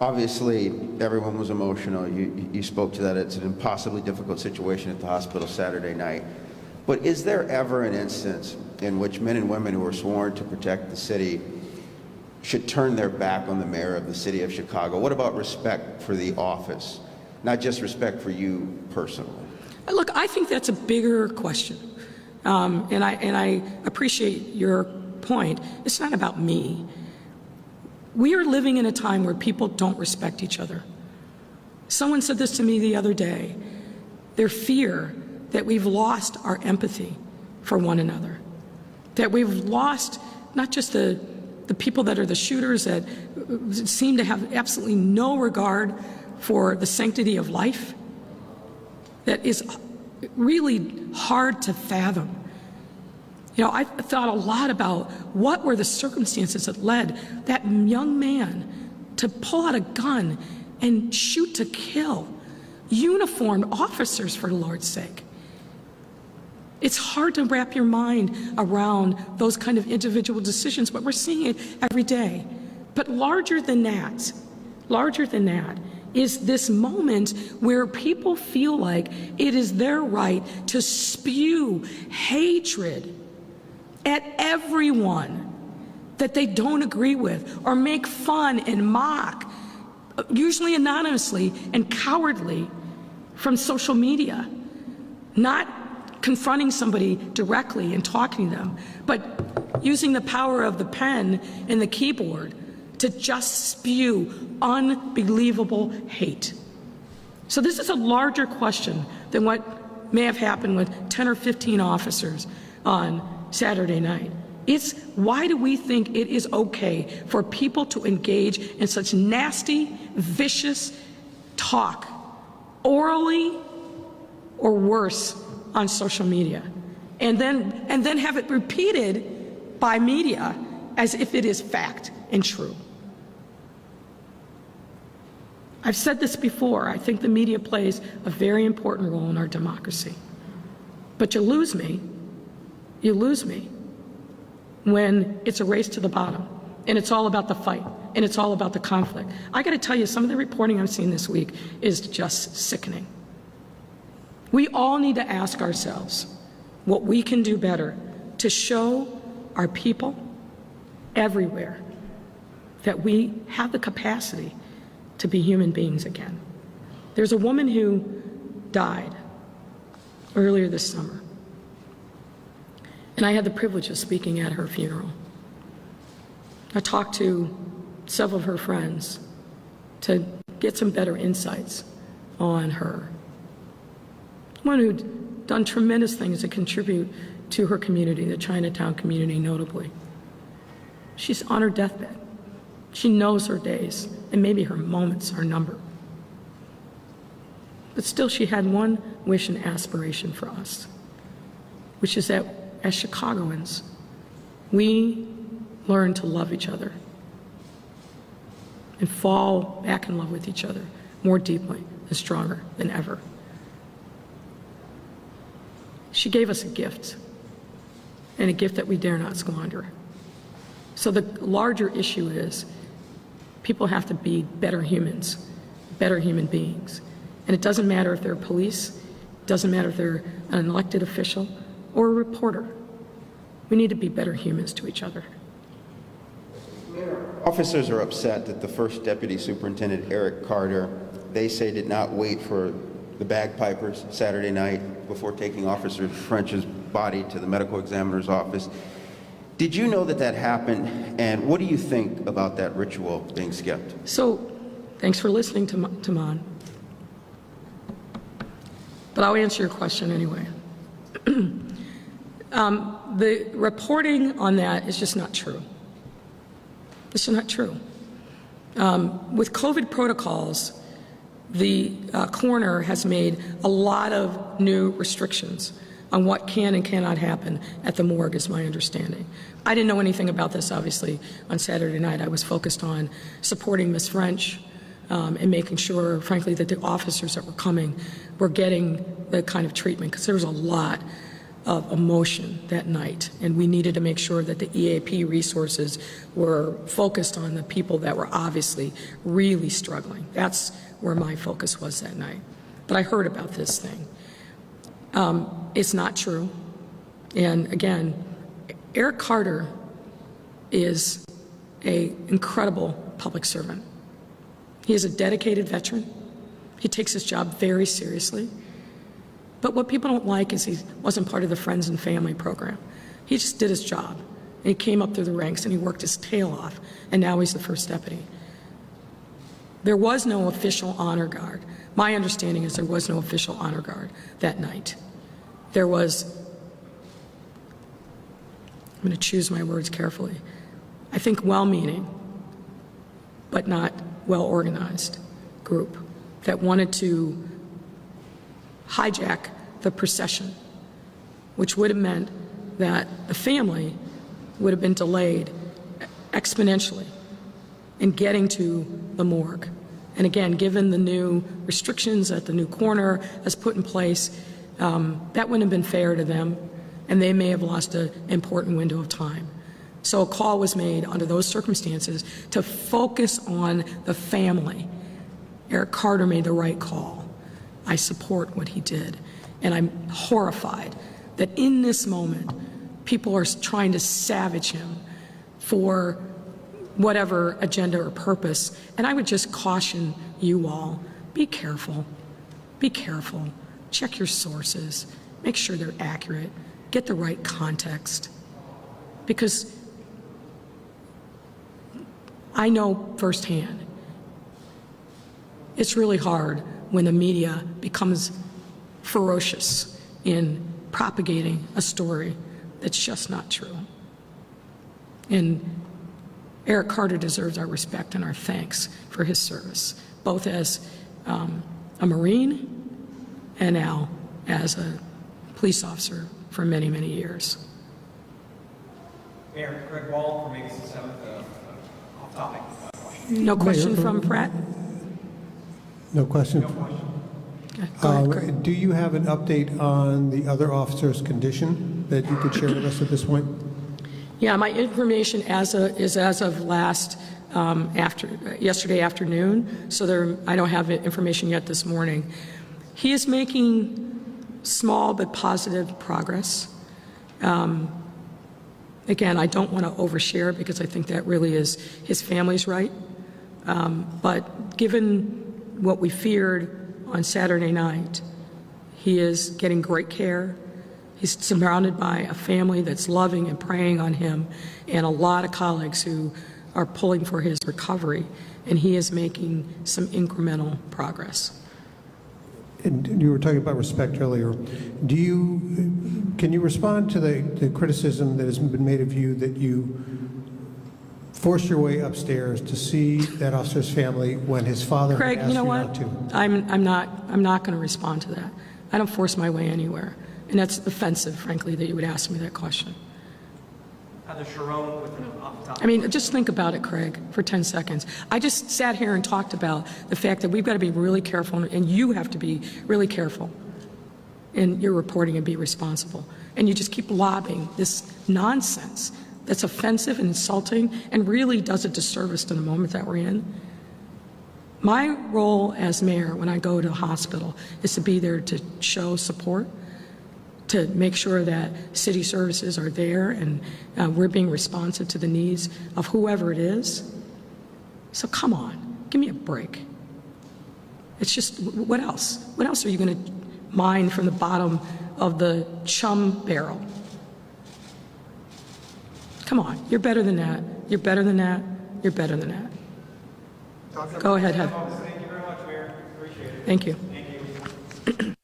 Obviously, everyone was emotional. You spoke to that. It's an impossibly difficult situation at the hospital Saturday night. But is there ever an instance in which men and women who are sworn to protect the city should turn their back on the mayor of the city of Chicago? What about respect for the office, not just respect for you personally? Look, I think that's a bigger question, and I appreciate your point. It's not about me. We are living in a time where people don't respect each other. Someone said this to me the other day. Their fear that we've lost our empathy for one another, that we've lost not just the people that are the shooters that seem to have absolutely no regard for the sanctity of life, that is really hard to fathom. You know, I thought a lot about what were the circumstances that led that young man to pull out a gun and shoot to kill uniformed officers, for the Lord's sake. It's hard to wrap your mind around those kind of individual decisions, but we're seeing it every day. But larger than that is this moment where people feel like it is their right to spew hatred at everyone that they don't agree with, or make fun and mock, usually anonymously and cowardly, from social media. Not confronting somebody directly and talking to them, but using the power of the pen and the keyboard to just spew unbelievable hate. So this is a larger question than what may have happened with 10 or 15 officers on Saturday night. It's why do we think it is okay for people to engage in such nasty, vicious talk, orally or worse, on social media, and then have it repeated by media as if it is fact and true. I've said this before. I think the media plays a very important role in our democracy. But you lose me when it's a race to the bottom, and it's all about the fight, and it's all about the conflict. I got to tell you, some of the reporting I've seen this week is just sickening. We all need to ask ourselves what we can do better to show our people everywhere that we have the capacity to be human beings again. There's a woman who died earlier this summer, and I had the privilege of speaking at her funeral. I talked to several of her friends to get some better insights on her. One who'd done tremendous things to contribute to her community, the Chinatown community notably. She's on her deathbed. She knows her days, and maybe her moments are numbered. But still, she had one wish and aspiration for us, which is that as Chicagoans, we learn to love each other and fall back in love with each other more deeply and stronger than ever. She gave us a gift, and a gift that we dare not squander. So the larger issue is people have to be better humans, better human beings. And it doesn't matter if they're police, it doesn't matter if they're an elected official or a reporter. We need to be better humans to each other. Officers are upset that the first Deputy Superintendent, Eric Carter, they say did not wait for the bagpipers Saturday night before taking Officer French's body to the medical examiner's office. Did you know that that happened, and what do you think about that ritual being skipped? So, thanks for listening, Taman. But I'll answer your question anyway. The reporting on that is just not true. It's just not true. With COVID protocols, the coroner has made a lot of new restrictions on what can and cannot happen at the morgue, is my understanding. I didn't know anything about this, obviously, on Saturday night. I was focused on supporting Ms. French and making sure, frankly, that the officers that were coming were getting the kind of treatment, because there was a lot of emotion that night, and we needed to make sure that the EAP resources were focused on the people that were obviously really struggling. That's where my focus was that night. But I heard about this thing. It's not true. And again, Eric Carter is an incredible public servant. He is a dedicated veteran. He takes his job very seriously. But what people don't like is he wasn't part of the Friends and Family program. He just did his job. And he came up through the ranks and he worked his tail off. And now he's the first deputy. There was no official honor guard. My understanding is there was no official honor guard that night. There was, I'm going to choose my words carefully, I think well-meaning, but not well-organized group that wanted to hijack the procession, which would have meant that the family would have been delayed exponentially in getting to the morgue. And again, given the new restrictions that the new coroner has put in place, that wouldn't have been fair to them, and they may have lost an important window of time. So a call was made under those circumstances to focus on the family. Eric Carter made the right call. I support what he did, and I'm horrified that in this moment, people are trying to savage him for whatever agenda or purpose. And I would just caution you all, be careful. Be careful. Check your sources. Make sure they're accurate. Get the right context. Because I know firsthand, it's really hard when the media becomes ferocious in propagating a story that's just not true. And Eric Carter deserves our respect and our thanks for his service, both as a Marine and now as a police officer for many, many years. Mayor, Greg Wall from ABC 7, off topic. No question from Pratt? No question. No question. Okay, go ahead, Craig. Do you have an update on the other officer's condition that you could share with us at this point? Yeah, my information is as of yesterday afternoon, so I don't have information yet this morning. He is making small but positive progress. Again, I don't want to overshare because I think that really is his family's right. But given what we feared on Saturday night, he is getting great care. He's surrounded by a family that's loving and praying on him and a lot of colleagues who are pulling for his recovery, and he is making some incremental progress. And you were talking about respect earlier. Can you respond to the criticism that has been made of you that you forced your way upstairs to see that officer's family when his father Craig, asked you know what? not to? I'm not going to respond to that. I don't force my way anywhere. And that's offensive, frankly, that you would ask me that question. Heather Sharon with an off topic. I mean, just think about it, Craig, for 10 seconds. I just sat here and talked about the fact that we've got to be really careful, and you have to be really careful in your reporting and be responsible. And you just keep lobbing this nonsense that's offensive and insulting and really does a disservice to the moment that we're in. My role as mayor when I go to the hospital is to be there to show support, to make sure that city services are there and we're being responsive to the needs of whoever it is. So come on, give me a break. It's just, what else? What else are you going to mine from the bottom of the chum barrel? Come on, you're better than that. You're better than that. You're better than that. Go ahead, Heather. Thank you very much, Mayor. Appreciate it. Thank you. Thank you.